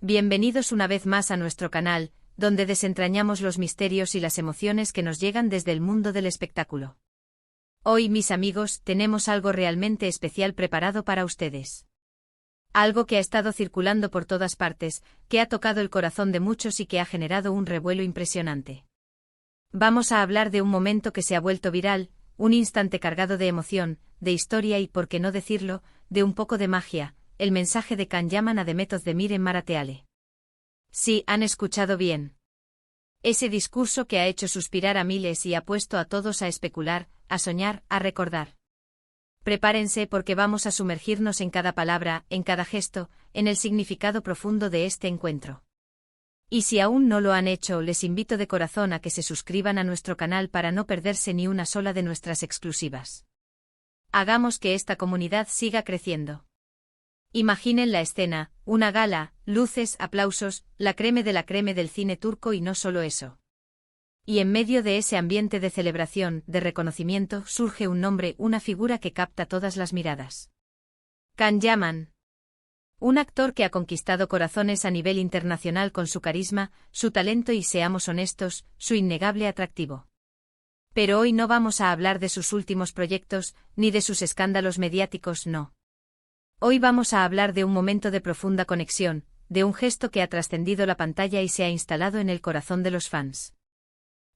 Bienvenidos una vez más a nuestro canal, donde desentrañamos los misterios y las emociones que nos llegan desde el mundo del espectáculo. Hoy, mis amigos, tenemos algo realmente especial preparado para ustedes. Algo que ha estado circulando por todas partes, que ha tocado el corazón de muchos y que ha generado un revuelo impresionante. Vamos a hablar de un momento que se ha vuelto viral, un instante cargado de emoción, de historia y, por qué no decirlo, de un poco de magia, el mensaje de Can Yaman a Demet Özdemir en Maratheale. Sí, han escuchado bien. Ese discurso que ha hecho suspirar a miles y ha puesto a todos a especular, a soñar, a recordar. Prepárense porque vamos a sumergirnos en cada palabra, en cada gesto, en el significado profundo de este encuentro. Y si aún no lo han hecho, les invito de corazón a que se suscriban a nuestro canal para no perderse ni una sola de nuestras exclusivas. Hagamos que esta comunidad siga creciendo. Imaginen la escena, una gala, luces, aplausos, la creme de la creme del cine turco y no solo eso. Y en medio de ese ambiente de celebración, de reconocimiento, surge un nombre, una figura que capta todas las miradas. Can Yaman. Un actor que ha conquistado corazones a nivel internacional con su carisma, su talento y, seamos honestos, su innegable atractivo. Pero hoy no vamos a hablar de sus últimos proyectos, ni de sus escándalos mediáticos, no. Hoy vamos a hablar de un momento de profunda conexión, de un gesto que ha trascendido la pantalla y se ha instalado en el corazón de los fans.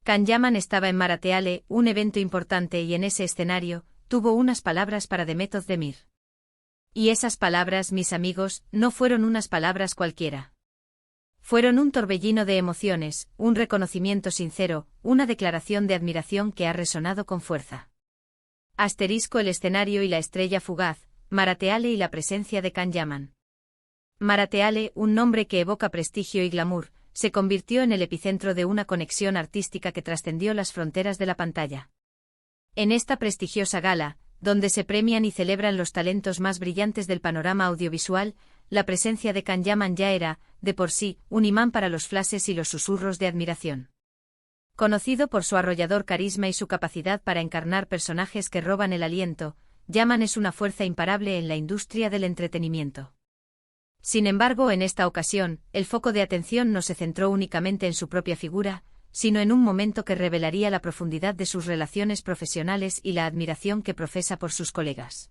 Can Yaman estaba en Maratheale, un evento importante, y en ese escenario, tuvo unas palabras para Demet Özdemir. Y esas palabras, mis amigos, no fueron unas palabras cualquiera. Fueron un torbellino de emociones, un reconocimiento sincero, una declaración de admiración que ha resonado con fuerza. Asterisco el escenario y la estrella fugaz, Maratheale y la presencia de Can Yaman. Maratheale, un nombre que evoca prestigio y glamour, se convirtió en el epicentro de una conexión artística que trascendió las fronteras de la pantalla. En esta prestigiosa gala, donde se premian y celebran los talentos más brillantes del panorama audiovisual, la presencia de Can Yaman ya era, de por sí, un imán para los flashes y los susurros de admiración. Conocido por su arrollador carisma y su capacidad para encarnar personajes que roban el aliento, Yaman es una fuerza imparable en la industria del entretenimiento. Sin embargo, en esta ocasión, el foco de atención no se centró únicamente en su propia figura, sino en un momento que revelaría la profundidad de sus relaciones profesionales y la admiración que profesa por sus colegas.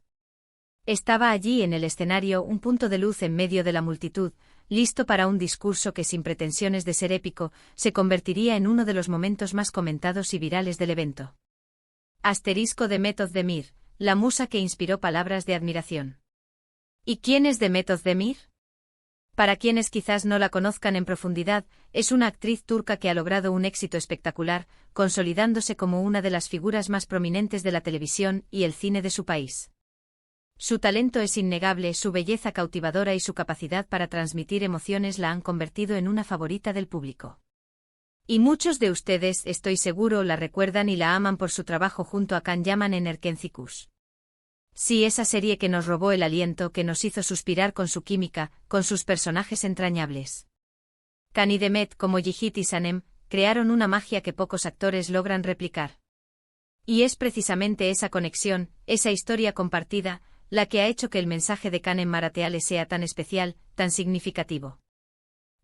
Estaba allí en el escenario, un punto de luz en medio de la multitud, listo para un discurso que, sin pretensiones de ser épico, se convertiría en uno de los momentos más comentados y virales del evento. Asterisco Demet Özdemir, la musa que inspiró palabras de admiración. ¿Y quién es Demet Özdemir? Para quienes quizás no la conozcan en profundidad, es una actriz turca que ha logrado un éxito espectacular, consolidándose como una de las figuras más prominentes de la televisión y el cine de su país. Su talento es innegable, su belleza cautivadora y su capacidad para transmitir emociones la han convertido en una favorita del público. Y muchos de ustedes, estoy seguro, la recuerdan y la aman por su trabajo junto a Can Yaman en Erkenci. Sí, esa serie que nos robó el aliento, que nos hizo suspirar con su química, con sus personajes entrañables. Can y Demet, como Yiğit y Sanem, crearon una magia que pocos actores logran replicar. Y es precisamente esa conexión, esa historia compartida, la que ha hecho que el mensaje de Can en Maratheale sea tan especial, tan significativo.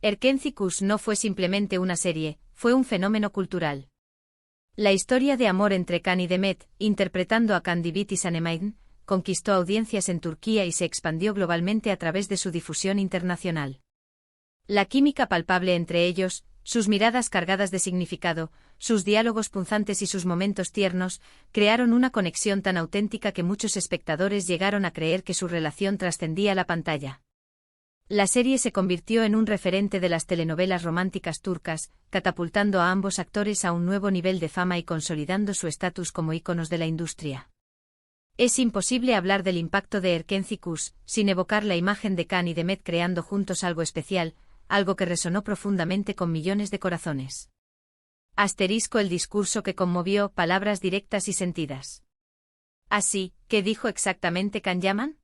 Erkenci no fue simplemente una serie, fue un fenómeno cultural. La historia de amor entre Can y Demet, interpretando a Can Divit y Sanem, conquistó audiencias en Turquía y se expandió globalmente a través de su difusión internacional. La química palpable entre ellos, sus miradas cargadas de significado, sus diálogos punzantes y sus momentos tiernos, crearon una conexión tan auténtica que muchos espectadores llegaron a creer que su relación trascendía la pantalla. La serie se convirtió en un referente de las telenovelas románticas turcas, catapultando a ambos actores a un nuevo nivel de fama y consolidando su estatus como íconos de la industria. Es imposible hablar del impacto de Erkenci sin evocar la imagen de Can y Demet creando juntos algo especial, algo que resonó profundamente con millones de corazones. Asterisco el discurso que conmovió, palabras directas y sentidas. Así, ¿qué dijo exactamente Can Yaman?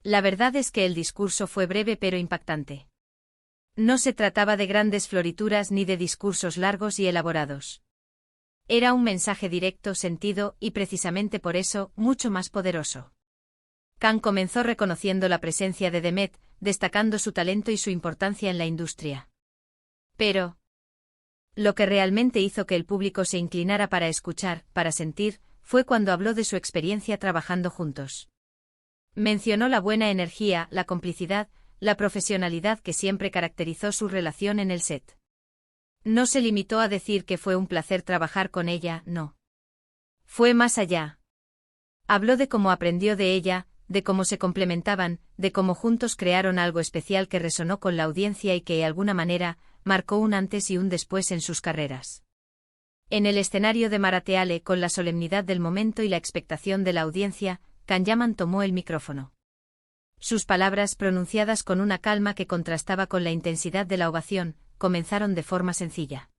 La verdad es que el discurso fue breve pero impactante. No se trataba de grandes florituras ni de discursos largos y elaborados. Era un mensaje directo, sentido, y precisamente por eso, mucho más poderoso. Khan comenzó reconociendo la presencia de Demet, destacando su talento y su importancia en la industria. Pero lo que realmente hizo que el público se inclinara para escuchar, para sentir, fue cuando habló de su experiencia trabajando juntos. Mencionó la buena energía, la complicidad, la profesionalidad que siempre caracterizó su relación en el set. No se limitó a decir que fue un placer trabajar con ella, no. Fue más allá. Habló de cómo aprendió de ella, de cómo se complementaban, de cómo juntos crearon algo especial que resonó con la audiencia y que, de alguna manera, marcó un antes y un después en sus carreras. En el escenario de Marateale, con la solemnidad del momento y la expectación de la audiencia, Kanyaman tomó el micrófono. Sus palabras, pronunciadas con una calma que contrastaba con la intensidad de la ovación, comenzaron de forma sencilla.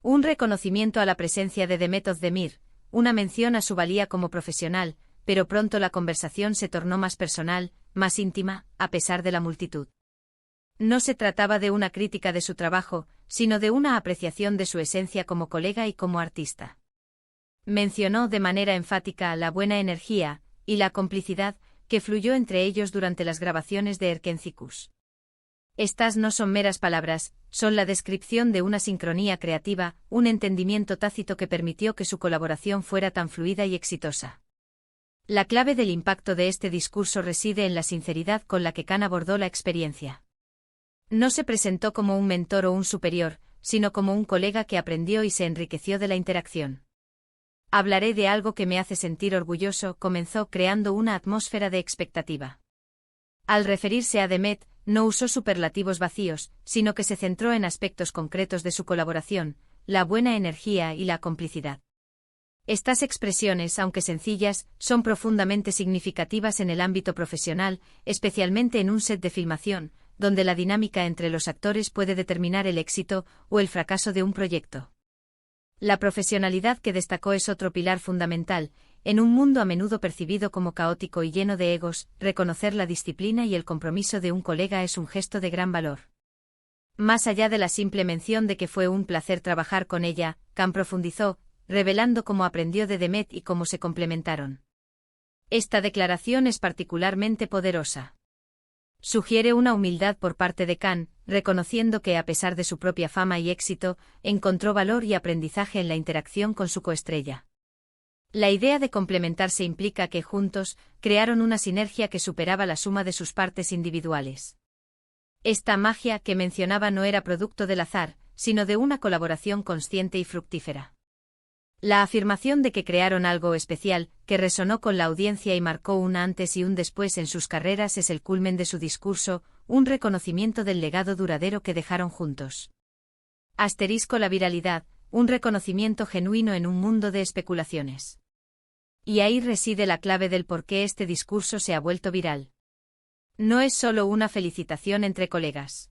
Un reconocimiento a la presencia de Demet Özdemir, una mención a su valía como profesional, pero pronto la conversación se tornó más personal, más íntima, a pesar de la multitud. No se trataba de una crítica de su trabajo, sino de una apreciación de su esencia como colega y como artista. Mencionó de manera enfática la buena energía y la complicidad que fluyó entre ellos durante las grabaciones de Erkencikus. Estas no son meras palabras, son la descripción de una sincronía creativa, un entendimiento tácito que permitió que su colaboración fuera tan fluida y exitosa. La clave del impacto de este discurso reside en la sinceridad con la que Khan abordó la experiencia. No se presentó como un mentor o un superior, sino como un colega que aprendió y se enriqueció de la interacción. Hablaré de algo que me hace sentir orgulloso, comenzó creando una atmósfera de expectativa. Al referirse a Demet, no usó superlativos vacíos, sino que se centró en aspectos concretos de su colaboración, la buena energía y la complicidad. Estas expresiones, aunque sencillas, son profundamente significativas en el ámbito profesional, especialmente en un set de filmación, donde la dinámica entre los actores puede determinar el éxito o el fracaso de un proyecto. La profesionalidad que destacó es otro pilar fundamental, en un mundo a menudo percibido como caótico y lleno de egos, reconocer la disciplina y el compromiso de un colega es un gesto de gran valor. Más allá de la simple mención de que fue un placer trabajar con ella, Khan profundizó, revelando cómo aprendió de Demet y cómo se complementaron. Esta declaración es particularmente poderosa. Sugiere una humildad por parte de Khan, reconociendo que a pesar de su propia fama y éxito, encontró valor y aprendizaje en la interacción con su coestrella. La idea de complementarse implica que juntos, crearon una sinergia que superaba la suma de sus partes individuales. Esta magia que mencionaba no era producto del azar, sino de una colaboración consciente y fructífera. La afirmación de que crearon algo especial, que resonó con la audiencia y marcó un antes y un después en sus carreras es el culmen de su discurso, un reconocimiento del legado duradero que dejaron juntos. La viralidad, un reconocimiento genuino en un mundo de especulaciones. Y ahí reside la clave del por qué este discurso se ha vuelto viral. No es solo una felicitación entre colegas.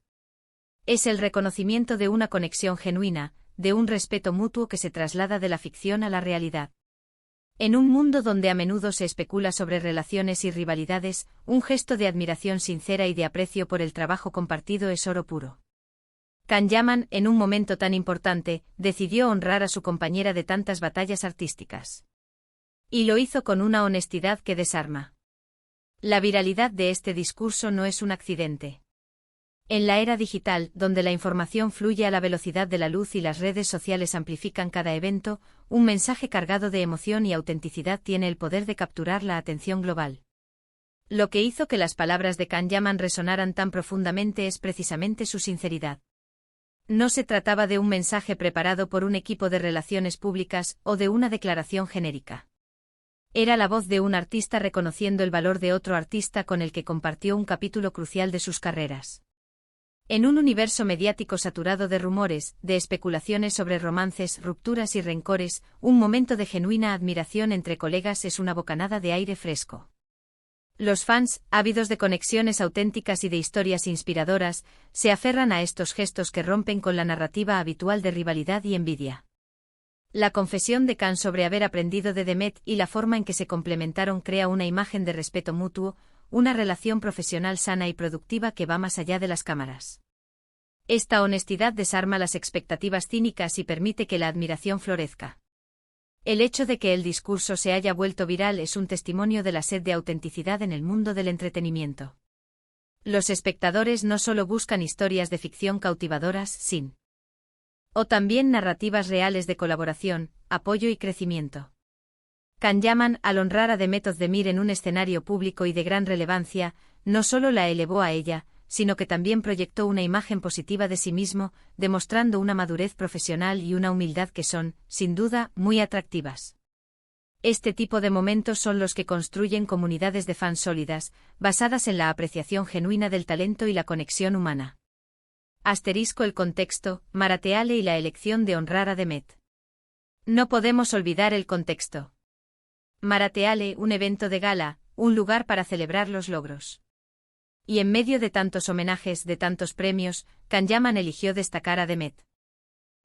Es el reconocimiento de una conexión genuina, de un respeto mutuo que se traslada de la ficción a la realidad. En un mundo donde a menudo se especula sobre relaciones y rivalidades, un gesto de admiración sincera y de aprecio por el trabajo compartido es oro puro. Kanyaman, en un momento tan importante, decidió honrar a su compañera de tantas batallas artísticas. Y lo hizo con una honestidad que desarma. La viralidad de este discurso no es un accidente. En la era digital, donde la información fluye a la velocidad de la luz y las redes sociales amplifican cada evento, un mensaje cargado de emoción y autenticidad tiene el poder de capturar la atención global. Lo que hizo que las palabras de Kanyaman resonaran tan profundamente es precisamente su sinceridad. No se trataba de un mensaje preparado por un equipo de relaciones públicas o de una declaración genérica. Era la voz de un artista reconociendo el valor de otro artista con el que compartió un capítulo crucial de sus carreras. En un universo mediático saturado de rumores, de especulaciones sobre romances, rupturas y rencores, un momento de genuina admiración entre colegas es una bocanada de aire fresco. Los fans, ávidos de conexiones auténticas y de historias inspiradoras, se aferran a estos gestos que rompen con la narrativa habitual de rivalidad y envidia. La confesión de Khan sobre haber aprendido de Demet y la forma en que se complementaron crea una imagen de respeto mutuo, una relación profesional sana y productiva que va más allá de las cámaras. Esta honestidad desarma las expectativas cínicas y permite que la admiración florezca. El hecho de que el discurso se haya vuelto viral es un testimonio de la sed de autenticidad en el mundo del entretenimiento. Los espectadores no solo buscan historias de ficción cautivadoras, sino también narrativas reales de colaboración, apoyo y crecimiento. Can Yaman, al honrar a Demet Özdemir en un escenario público y de gran relevancia, no solo la elevó a ella, sino que también proyectó una imagen positiva de sí mismo, demostrando una madurez profesional y una humildad que son, sin duda, muy atractivas. Este tipo de momentos son los que construyen comunidades de fans sólidas, basadas en la apreciación genuina del talento y la conexión humana. El contexto, Marateale y la elección de honrar a Demet. No podemos olvidar el contexto. Marateale, un evento de gala, un lugar para celebrar los logros. Y en medio de tantos homenajes, de tantos premios, Can Yaman eligió destacar a Demet.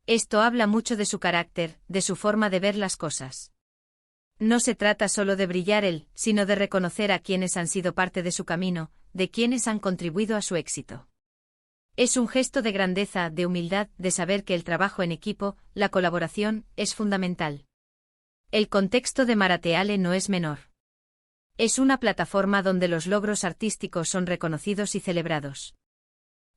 Esto habla mucho de su carácter, de su forma de ver las cosas. No se trata solo de brillar él, sino de reconocer a quienes han sido parte de su camino, de quienes han contribuido a su éxito. Es un gesto de grandeza, de humildad, de saber que el trabajo en equipo, la colaboración, es fundamental. El contexto de Marateale no es menor. Es una plataforma donde los logros artísticos son reconocidos y celebrados.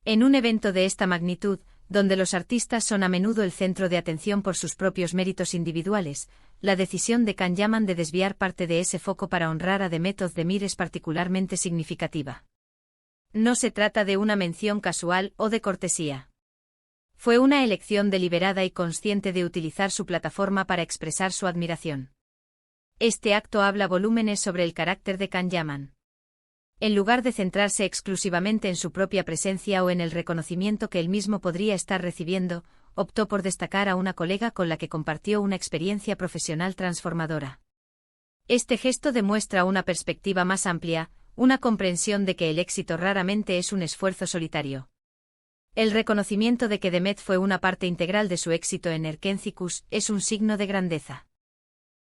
En un evento de esta magnitud, donde los artistas son a menudo el centro de atención por sus propios méritos individuales, la decisión de Can Yaman de desviar parte de ese foco para honrar a Demet Özdemir es particularmente significativa. No se trata de una mención casual o de cortesía. Fue una elección deliberada y consciente de utilizar su plataforma para expresar su admiración. Este acto habla volúmenes sobre el carácter de Can Yaman. En lugar de centrarse exclusivamente en su propia presencia o en el reconocimiento que él mismo podría estar recibiendo, optó por destacar a una colega con la que compartió una experiencia profesional transformadora. Este gesto demuestra una perspectiva más amplia, una comprensión de que el éxito raramente es un esfuerzo solitario. El reconocimiento de que Demet fue una parte integral de su éxito en Erkencikus es un signo de grandeza.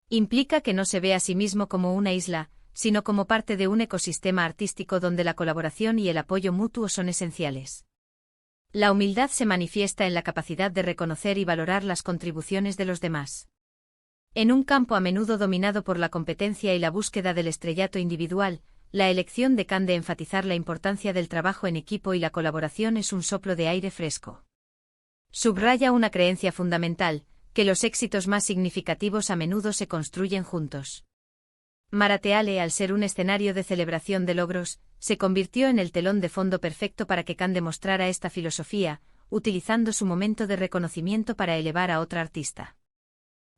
Implica que no se ve a sí mismo como una isla, sino como parte de un ecosistema artístico donde la colaboración y el apoyo mutuo son esenciales. La humildad se manifiesta en la capacidad de reconocer y valorar las contribuciones de los demás. En un campo a menudo dominado por la competencia y la búsqueda del estrellato individual, la elección de Can de enfatizar la importancia del trabajo en equipo y la colaboración es un soplo de aire fresco. Subraya una creencia fundamental, que los éxitos más significativos a menudo se construyen juntos. Marateale, al ser un escenario de celebración de logros, se convirtió en el telón de fondo perfecto para que Can demostrara esta filosofía, utilizando su momento de reconocimiento para elevar a otra artista.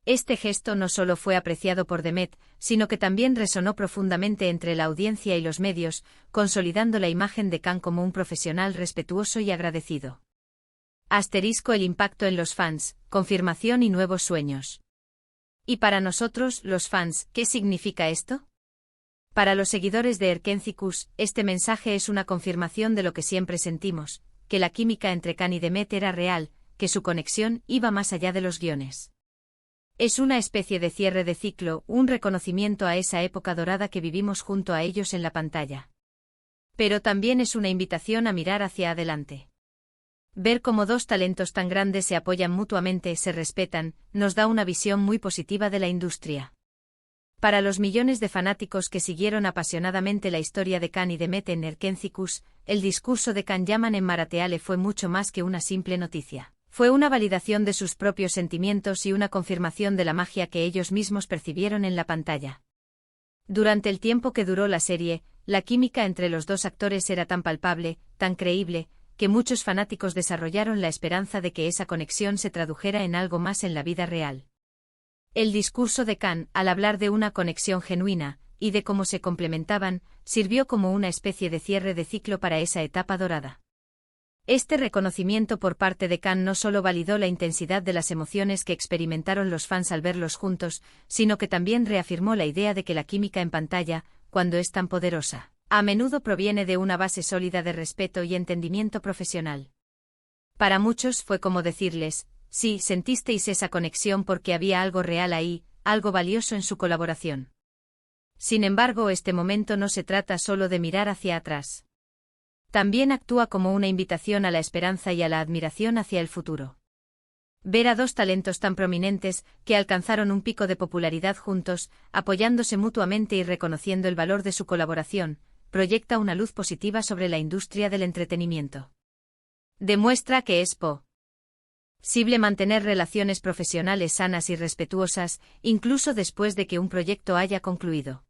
Este gesto no solo fue apreciado por Demet, sino que también resonó profundamente entre la audiencia y los medios, consolidando la imagen de Can como un profesional respetuoso y agradecido. El impacto en los fans, confirmación y nuevos sueños. Y para nosotros, los fans, ¿qué significa esto? Para los seguidores de Erkencikus, este mensaje es una confirmación de lo que siempre sentimos, que la química entre Can y Demet era real, que su conexión iba más allá de los guiones. Es una especie de cierre de ciclo, un reconocimiento a esa época dorada que vivimos junto a ellos en la pantalla. Pero también es una invitación a mirar hacia adelante. Ver cómo dos talentos tan grandes se apoyan mutuamente, se respetan, nos da una visión muy positiva de la industria. Para los millones de fanáticos que siguieron apasionadamente la historia de Can y Demet en Erkencikus, el discurso de Can Yaman en Marateale fue mucho más que una simple noticia. Fue una validación de sus propios sentimientos y una confirmación de la magia que ellos mismos percibieron en la pantalla. Durante el tiempo que duró la serie, la química entre los dos actores era tan palpable, tan creíble, que muchos fanáticos desarrollaron la esperanza de que esa conexión se tradujera en algo más en la vida real. El discurso de Can, al hablar de una conexión genuina, y de cómo se complementaban, sirvió como una especie de cierre de ciclo para esa etapa dorada. Este reconocimiento por parte de Can no solo validó la intensidad de las emociones que experimentaron los fans al verlos juntos, sino que también reafirmó la idea de que la química en pantalla, cuando es tan poderosa, a menudo proviene de una base sólida de respeto y entendimiento profesional. Para muchos fue como decirles, sí, sentisteis esa conexión porque había algo real ahí, algo valioso en su colaboración. Sin embargo, este momento no se trata solo de mirar hacia atrás. También actúa como una invitación a la esperanza y a la admiración hacia el futuro. Ver a dos talentos tan prominentes, que alcanzaron un pico de popularidad juntos, apoyándose mutuamente y reconociendo el valor de su colaboración, proyecta una luz positiva sobre la industria del entretenimiento. Demuestra que es posible mantener relaciones profesionales sanas y respetuosas, incluso después de que un proyecto haya concluido.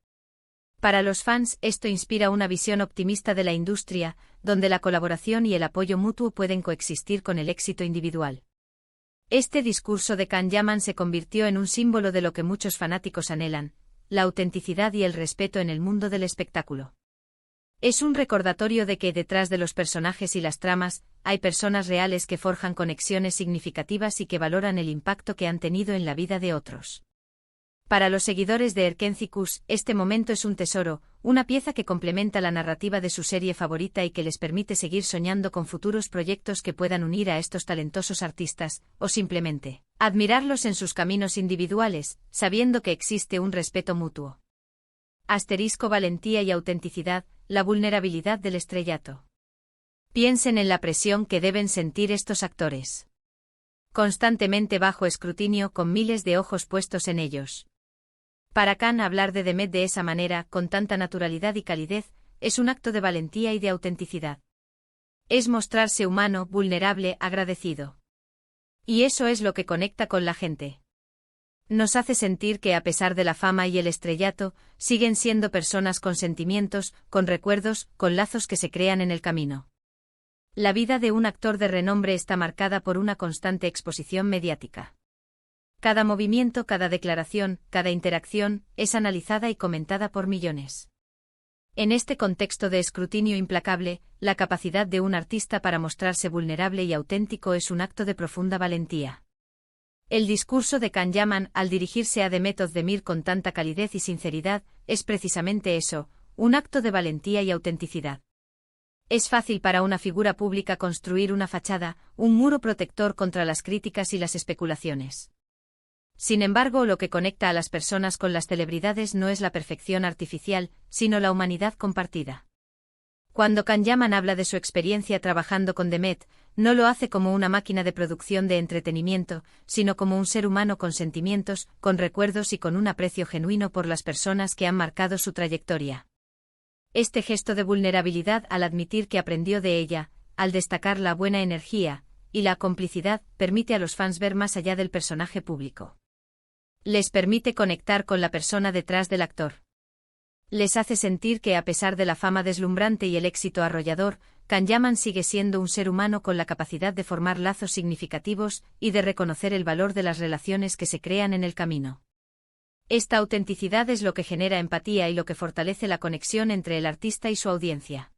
Para los fans, esto inspira una visión optimista de la industria, donde la colaboración y el apoyo mutuo pueden coexistir con el éxito individual. Este discurso de Can Yaman se convirtió en un símbolo de lo que muchos fanáticos anhelan, la autenticidad y el respeto en el mundo del espectáculo. Es un recordatorio de que detrás de los personajes y las tramas, hay personas reales que forjan conexiones significativas y que valoran el impacto que han tenido en la vida de otros. Para los seguidores de Erkenci-Kuş, este momento es un tesoro, una pieza que complementa la narrativa de su serie favorita y que les permite seguir soñando con futuros proyectos que puedan unir a estos talentosos artistas, o simplemente admirarlos en sus caminos individuales, sabiendo que existe un respeto mutuo. Valentía y autenticidad, la vulnerabilidad del estrellato. Piensen en la presión que deben sentir estos actores. Constantemente bajo escrutinio con miles de ojos puestos en ellos. Para Can, hablar de Demet de esa manera, con tanta naturalidad y calidez, es un acto de valentía y de autenticidad. Es mostrarse humano, vulnerable, agradecido. Y eso es lo que conecta con la gente. Nos hace sentir que a pesar de la fama y el estrellato, siguen siendo personas con sentimientos, con recuerdos, con lazos que se crean en el camino. La vida de un actor de renombre está marcada por una constante exposición mediática. Cada movimiento, cada declaración, cada interacción, es analizada y comentada por millones. En este contexto de escrutinio implacable, la capacidad de un artista para mostrarse vulnerable y auténtico es un acto de profunda valentía. El discurso de Can Yaman, al dirigirse a Demet Özdemir con tanta calidez y sinceridad, es precisamente eso, un acto de valentía y autenticidad. Es fácil para una figura pública construir una fachada, un muro protector contra las críticas y las especulaciones. Sin embargo, lo que conecta a las personas con las celebridades no es la perfección artificial, sino la humanidad compartida. Cuando Can Yaman habla de su experiencia trabajando con Demet, no lo hace como una máquina de producción de entretenimiento, sino como un ser humano con sentimientos, con recuerdos y con un aprecio genuino por las personas que han marcado su trayectoria. Este gesto de vulnerabilidad, al admitir que aprendió de ella, al destacar la buena energía y la complicidad, permite a los fans ver más allá del personaje público. Les permite conectar con la persona detrás del actor. Les hace sentir que a pesar de la fama deslumbrante y el éxito arrollador, Can Yaman sigue siendo un ser humano con la capacidad de formar lazos significativos y de reconocer el valor de las relaciones que se crean en el camino. Esta autenticidad es lo que genera empatía y lo que fortalece la conexión entre el artista y su audiencia.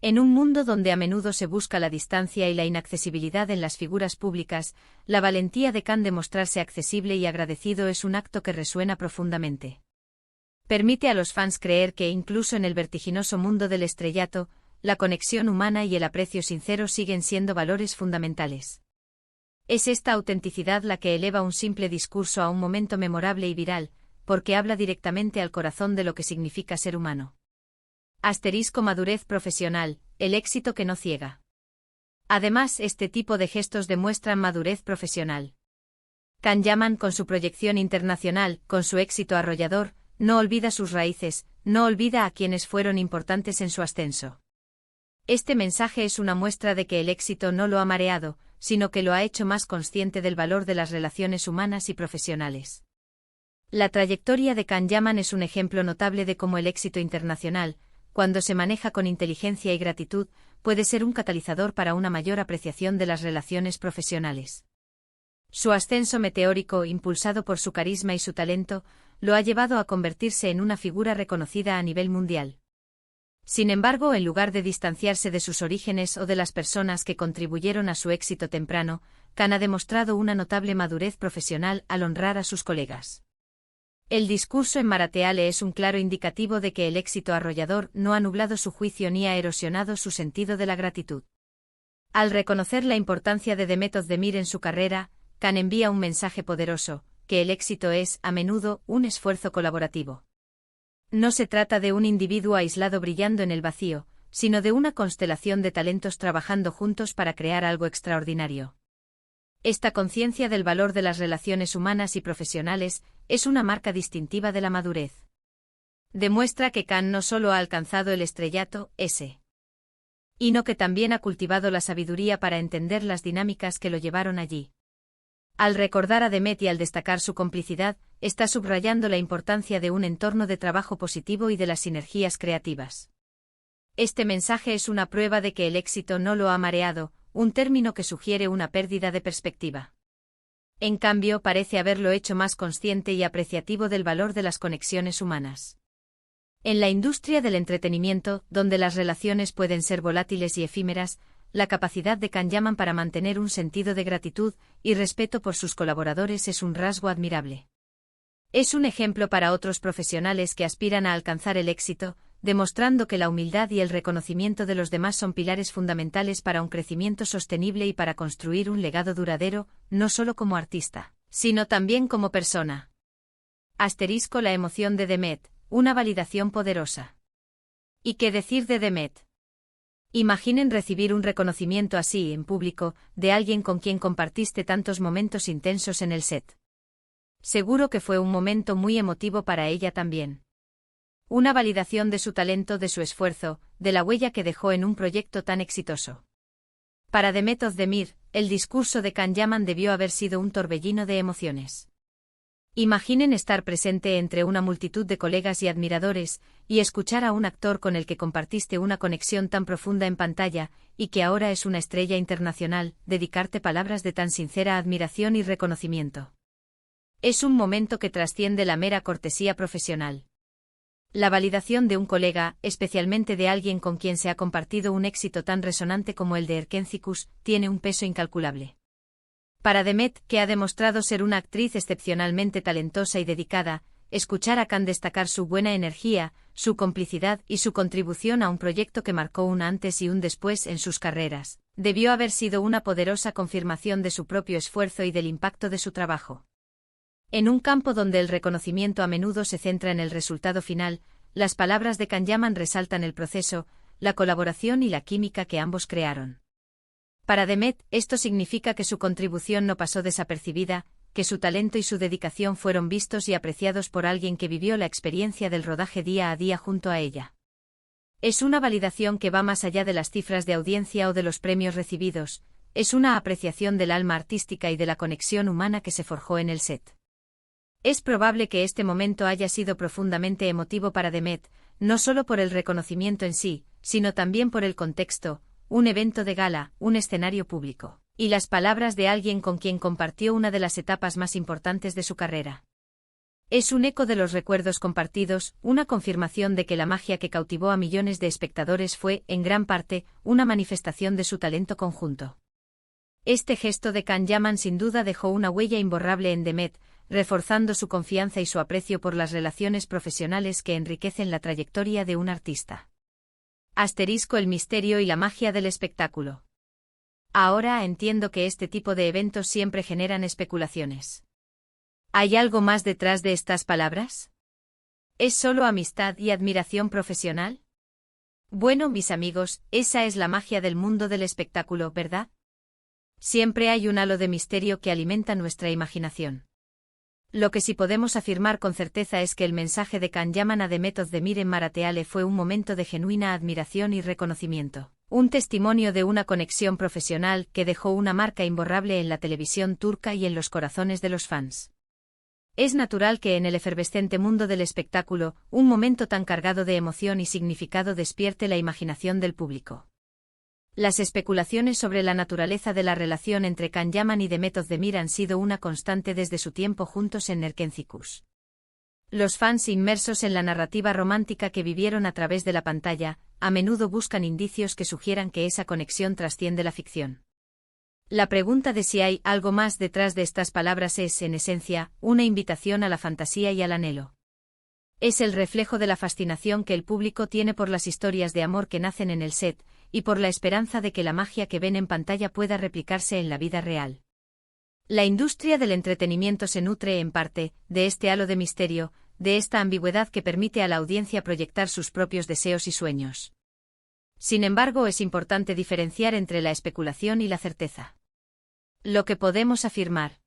En un mundo donde a menudo se busca la distancia y la inaccesibilidad en las figuras públicas, la valentía de Can de mostrarse accesible y agradecido es un acto que resuena profundamente. Permite a los fans creer que incluso en el vertiginoso mundo del estrellato, la conexión humana y el aprecio sincero siguen siendo valores fundamentales. Es esta autenticidad la que eleva un simple discurso a un momento memorable y viral, porque habla directamente al corazón de lo que significa ser humano. Madurez profesional, el éxito que no ciega. Además, este tipo de gestos demuestran madurez profesional. Can Yaman, con su proyección internacional, con su éxito arrollador, no olvida sus raíces, no olvida a quienes fueron importantes en su ascenso. Este mensaje es una muestra de que el éxito no lo ha mareado, sino que lo ha hecho más consciente del valor de las relaciones humanas y profesionales. La trayectoria de Can Yaman es un ejemplo notable de cómo el éxito internacional, cuando se maneja con inteligencia y gratitud, puede ser un catalizador para una mayor apreciación de las relaciones profesionales. Su ascenso meteórico, impulsado por su carisma y su talento, lo ha llevado a convertirse en una figura reconocida a nivel mundial. Sin embargo, en lugar de distanciarse de sus orígenes o de las personas que contribuyeron a su éxito temprano, Can ha demostrado una notable madurez profesional al honrar a sus colegas. El discurso en Marateale es un claro indicativo de que el éxito arrollador no ha nublado su juicio ni ha erosionado su sentido de la gratitud. Al reconocer la importancia de Demet Özdemir en su carrera, Can envía un mensaje poderoso, que el éxito es, a menudo, un esfuerzo colaborativo. No se trata de un individuo aislado brillando en el vacío, sino de una constelación de talentos trabajando juntos para crear algo extraordinario. Esta conciencia del valor de las relaciones humanas y profesionales es una marca distintiva de la madurez. Demuestra que Khan no solo ha alcanzado el estrellato, sino que también ha cultivado la sabiduría para entender las dinámicas que lo llevaron allí. Al recordar a Demet y al destacar su complicidad, está subrayando la importancia de un entorno de trabajo positivo y de las sinergias creativas. Este mensaje es una prueba de que el éxito no lo ha mareado, un término que sugiere una pérdida de perspectiva. En cambio, parece haberlo hecho más consciente y apreciativo del valor de las conexiones humanas. En la industria del entretenimiento, donde las relaciones pueden ser volátiles y efímeras, la capacidad de Khan Yaman para mantener un sentido de gratitud y respeto por sus colaboradores es un rasgo admirable. Es un ejemplo para otros profesionales que aspiran a alcanzar el éxito, demostrando que la humildad y el reconocimiento de los demás son pilares fundamentales para un crecimiento sostenible y para construir un legado duradero, no solo como artista, sino también como persona. * La emoción de Demet, una validación poderosa. ¿Y qué decir de Demet? Imaginen recibir un reconocimiento así en público, de alguien con quien compartiste tantos momentos intensos en el set. Seguro que fue un momento muy emotivo para ella también. Una validación de su talento, de su esfuerzo, de la huella que dejó en un proyecto tan exitoso. Para Demet Özdemir, el discurso de Khan Yaman debió haber sido un torbellino de emociones. Imaginen estar presente entre una multitud de colegas y admiradores, y escuchar a un actor con el que compartiste una conexión tan profunda en pantalla, y que ahora es una estrella internacional, dedicarte palabras de tan sincera admiración y reconocimiento. Es un momento que trasciende la mera cortesía profesional. La validación de un colega, especialmente de alguien con quien se ha compartido un éxito tan resonante como el de Erkencikus, tiene un peso incalculable. Para Demet, que ha demostrado ser una actriz excepcionalmente talentosa y dedicada, escuchar a Khan destacar su buena energía, su complicidad y su contribución a un proyecto que marcó un antes y un después en sus carreras, debió haber sido una poderosa confirmación de su propio esfuerzo y del impacto de su trabajo. En un campo donde el reconocimiento a menudo se centra en el resultado final, las palabras de Khan Yaman resaltan el proceso, la colaboración y la química que ambos crearon. Para Demet, esto significa que su contribución no pasó desapercibida, que su talento y su dedicación fueron vistos y apreciados por alguien que vivió la experiencia del rodaje día a día junto a ella. Es una validación que va más allá de las cifras de audiencia o de los premios recibidos, es una apreciación del alma artística y de la conexión humana que se forjó en el set. Es probable que este momento haya sido profundamente emotivo para Demet, no solo por el reconocimiento en sí, sino también por el contexto, un evento de gala, un escenario público, y las palabras de alguien con quien compartió una de las etapas más importantes de su carrera. Es un eco de los recuerdos compartidos, una confirmación de que la magia que cautivó a millones de espectadores fue, en gran parte, una manifestación de su talento conjunto. Este gesto de Khan Yaman sin duda dejó una huella imborrable en Demet, reforzando su confianza y su aprecio por las relaciones profesionales que enriquecen la trayectoria de un artista. * El misterio y la magia del espectáculo. Ahora entiendo que este tipo de eventos siempre generan especulaciones. ¿Hay algo más detrás de estas palabras? ¿Es solo amistad y admiración profesional? Bueno, mis amigos, esa es la magia del mundo del espectáculo, ¿verdad? Siempre hay un halo de misterio que alimenta nuestra imaginación. Lo que sí podemos afirmar con certeza es que el mensaje de Khan Yaman a Demet Özdemir en Marateale fue un momento de genuina admiración y reconocimiento, un testimonio de una conexión profesional que dejó una marca imborrable en la televisión turca y en los corazones de los fans. Es natural que en el efervescente mundo del espectáculo, un momento tan cargado de emoción y significado despierte la imaginación del público. Las especulaciones sobre la naturaleza de la relación entre Khan Yaman y Demet Özdemir han sido una constante desde su tiempo juntos en Erkencikus. Los fans inmersos en la narrativa romántica que vivieron a través de la pantalla, a menudo buscan indicios que sugieran que esa conexión trasciende la ficción. La pregunta de si hay algo más detrás de estas palabras es, en esencia, una invitación a la fantasía y al anhelo. Es el reflejo de la fascinación que el público tiene por las historias de amor que nacen en el set, y por la esperanza de que la magia que ven en pantalla pueda replicarse en la vida real. La industria del entretenimiento se nutre, en parte, de este halo de misterio, de esta ambigüedad que permite a la audiencia proyectar sus propios deseos y sueños. Sin embargo, es importante diferenciar entre la especulación y la certeza. Lo que podemos afirmar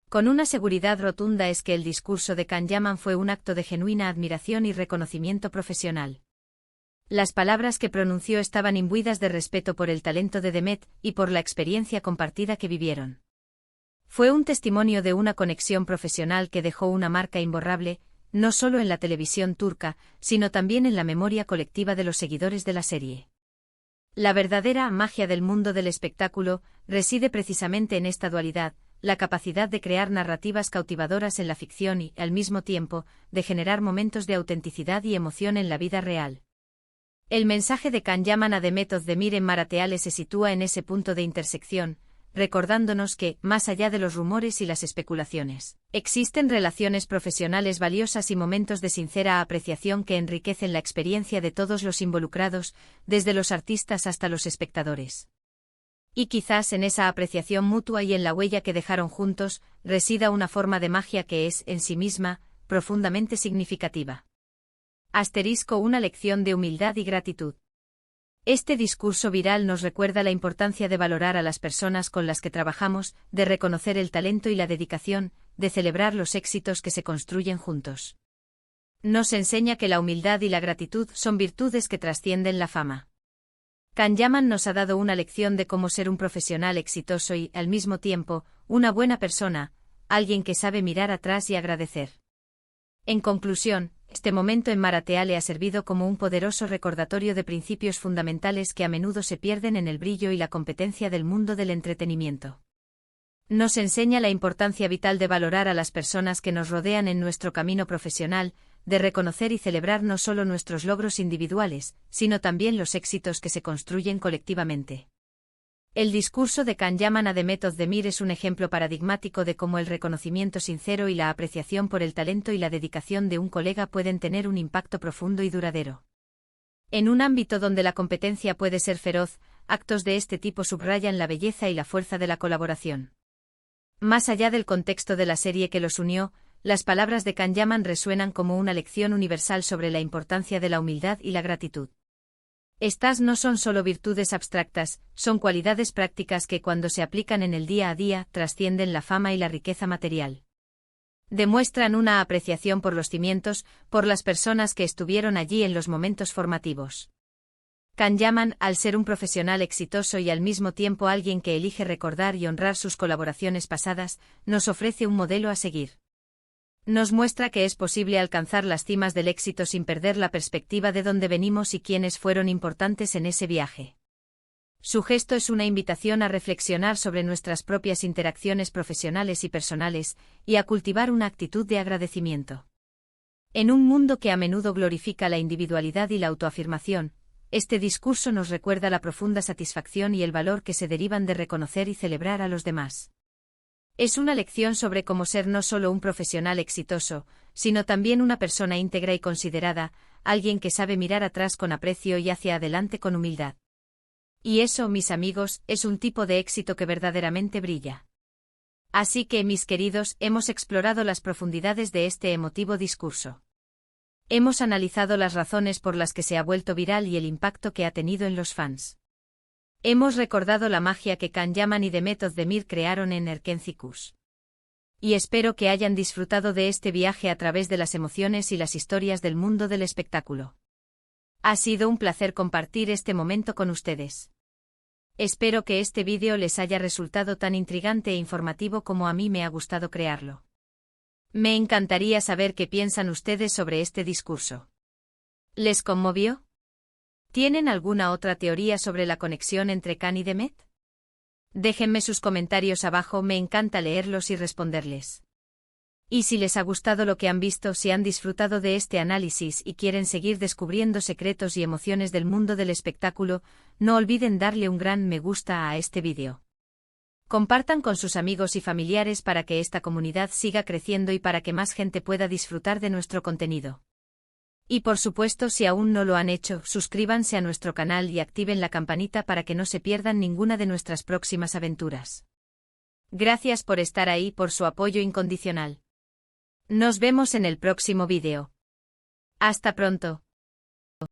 con una seguridad rotunda es que el discurso de Can Yaman fue un acto de genuina admiración y reconocimiento profesional. Las palabras que pronunció estaban imbuidas de respeto por el talento de Demet y por la experiencia compartida que vivieron. Fue un testimonio de una conexión profesional que dejó una marca imborrable, no solo en la televisión turca, sino también en la memoria colectiva de los seguidores de la serie. La verdadera magia del mundo del espectáculo reside precisamente en esta dualidad, la capacidad de crear narrativas cautivadoras en la ficción y, al mismo tiempo, de generar momentos de autenticidad y emoción en la vida real. El mensaje de Can Yaman a Demet Özdemir en Marateale se sitúa en ese punto de intersección, recordándonos que, más allá de los rumores y las especulaciones, existen relaciones profesionales valiosas y momentos de sincera apreciación que enriquecen la experiencia de todos los involucrados, desde los artistas hasta los espectadores. Y quizás en esa apreciación mutua y en la huella que dejaron juntos, resida una forma de magia que es, en sí misma, profundamente significativa. Una lección de humildad y gratitud. Este discurso viral nos recuerda la importancia de valorar a las personas con las que trabajamos, de reconocer el talento y la dedicación, de celebrar los éxitos que se construyen juntos. Nos enseña que la humildad y la gratitud son virtudes que trascienden la fama. Can Yaman nos ha dado una lección de cómo ser un profesional exitoso y, al mismo tiempo, una buena persona, alguien que sabe mirar atrás y agradecer. En conclusión, este momento en Marateale ha servido como un poderoso recordatorio de principios fundamentales que a menudo se pierden en el brillo y la competencia del mundo del entretenimiento. Nos enseña la importancia vital de valorar a las personas que nos rodean en nuestro camino profesional, de reconocer y celebrar no solo nuestros logros individuales, sino también los éxitos que se construyen colectivamente. El discurso de Can Yaman a Demet Özdemir es un ejemplo paradigmático de cómo el reconocimiento sincero y la apreciación por el talento y la dedicación de un colega pueden tener un impacto profundo y duradero. En un ámbito donde la competencia puede ser feroz, actos de este tipo subrayan la belleza y la fuerza de la colaboración. Más allá del contexto de la serie que los unió, las palabras de Can Yaman resuenan como una lección universal sobre la importancia de la humildad y la gratitud. Estas no son solo virtudes abstractas, son cualidades prácticas que cuando se aplican en el día a día trascienden la fama y la riqueza material. Demuestran una apreciación por los cimientos, por las personas que estuvieron allí en los momentos formativos. Can Yaman, al ser un profesional exitoso y al mismo tiempo alguien que elige recordar y honrar sus colaboraciones pasadas, nos ofrece un modelo a seguir. Nos muestra que es posible alcanzar las cimas del éxito sin perder la perspectiva de dónde venimos y quiénes fueron importantes en ese viaje. Su gesto es una invitación a reflexionar sobre nuestras propias interacciones profesionales y personales, y a cultivar una actitud de agradecimiento. En un mundo que a menudo glorifica la individualidad y la autoafirmación, este discurso nos recuerda la profunda satisfacción y el valor que se derivan de reconocer y celebrar a los demás. Es una lección sobre cómo ser no solo un profesional exitoso, sino también una persona íntegra y considerada, alguien que sabe mirar atrás con aprecio y hacia adelante con humildad. Y eso, mis amigos, es un tipo de éxito que verdaderamente brilla. Así que, mis queridos, hemos explorado las profundidades de este emotivo discurso. Hemos analizado las razones por las que se ha vuelto viral y el impacto que ha tenido en los fans. Hemos recordado la magia que Can Yaman y Demet Özdemir crearon en Erkencikus. Y espero que hayan disfrutado de este viaje a través de las emociones y las historias del mundo del espectáculo. Ha sido un placer compartir este momento con ustedes. Espero que este vídeo les haya resultado tan intrigante e informativo como a mí me ha gustado crearlo. Me encantaría saber qué piensan ustedes sobre este discurso. ¿Les conmovió? ¿Tienen alguna otra teoría sobre la conexión entre Can y Demet? Déjenme sus comentarios abajo, me encanta leerlos y responderles. Y si les ha gustado lo que han visto, si han disfrutado de este análisis y quieren seguir descubriendo secretos y emociones del mundo del espectáculo, no olviden darle un gran me gusta a este vídeo. Compartan con sus amigos y familiares para que esta comunidad siga creciendo y para que más gente pueda disfrutar de nuestro contenido. Y por supuesto, si aún no lo han hecho, suscríbanse a nuestro canal y activen la campanita para que no se pierdan ninguna de nuestras próximas aventuras. Gracias por estar ahí, por su apoyo incondicional. Nos vemos en el próximo vídeo. Hasta pronto.